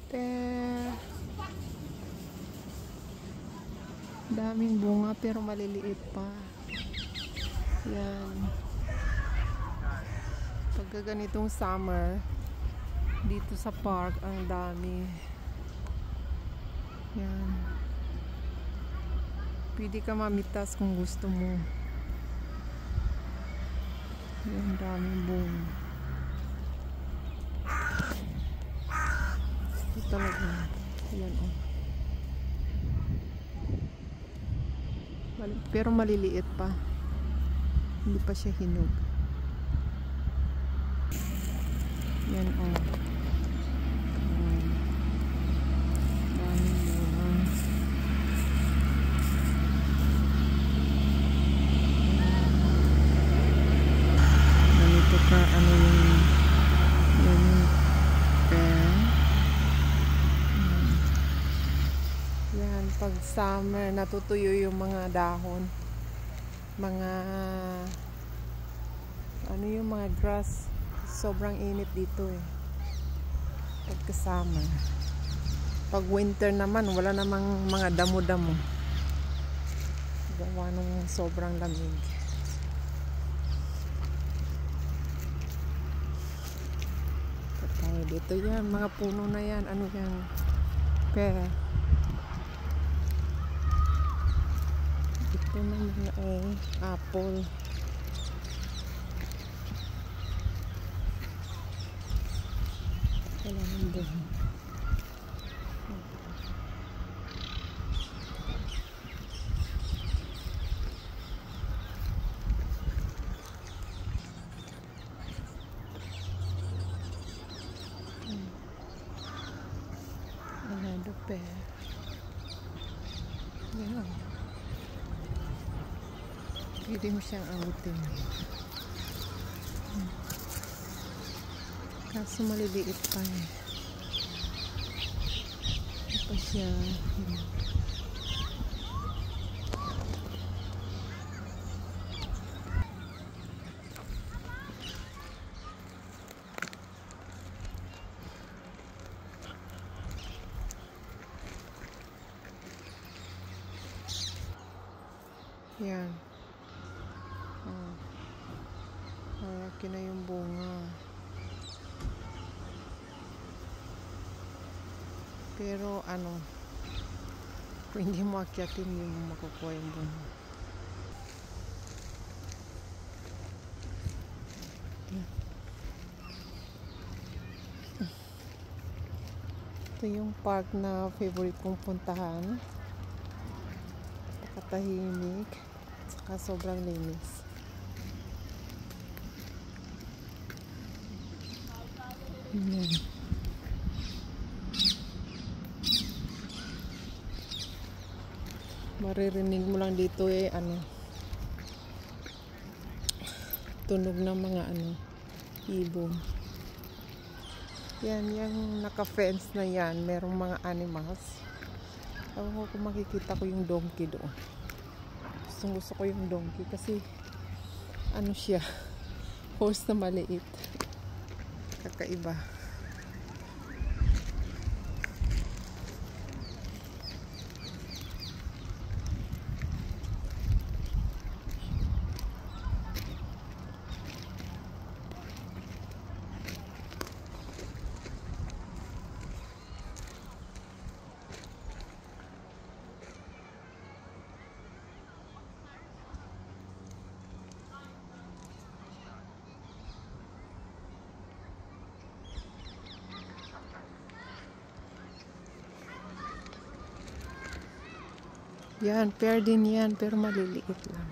Pear. Daming bunga pero maliliit pa. Yan. Pagka ganitong summer, dito sa park, ang dami. Yan. Pwede ka mamitas kung gusto mo. Yan, daming bunga. Ito talaga. Yan, oh. Pero maliliit pa. Hindi pa siya hinog. Yan, oh. Daming bunga. Ganito ka, ano yung pear. Yan, pag summer, natutuyo yung mga dahon. Mga, ano yung mga grass. Sobrang init dito eh. Pagka-summer. Pag winter naman, wala namang mga damo-damo. Gawa nung sobrang lamig. Patay dito yan, mga puno na yan. Ano yan? Pear. Ito naman ay apple. Wala nang buhay. Another pear. Yan. Pwede mo siyang abutin. Kaso maliliit pa eh. Ito pa siya. Yan. Oh. Malaki na yung bunga. Pero ano, kung hindi mo akyatin, yung makukuha yung bunga. Yan. Ito yung park na favorite kong puntahan. Katahimik, saka sobrang linis. Yan. Maririnig mo lang dito eh, ano, tunog ng mga ano, ibon. Yan, yung naka-fence na yan, merong mga animals. Ewan ko kung makikita ko yung donkey doon. Gusto ko yung donkey kasi ano siya, horse na maliit. Kakaiba. Yan, pear din yan, pero maliliit lang.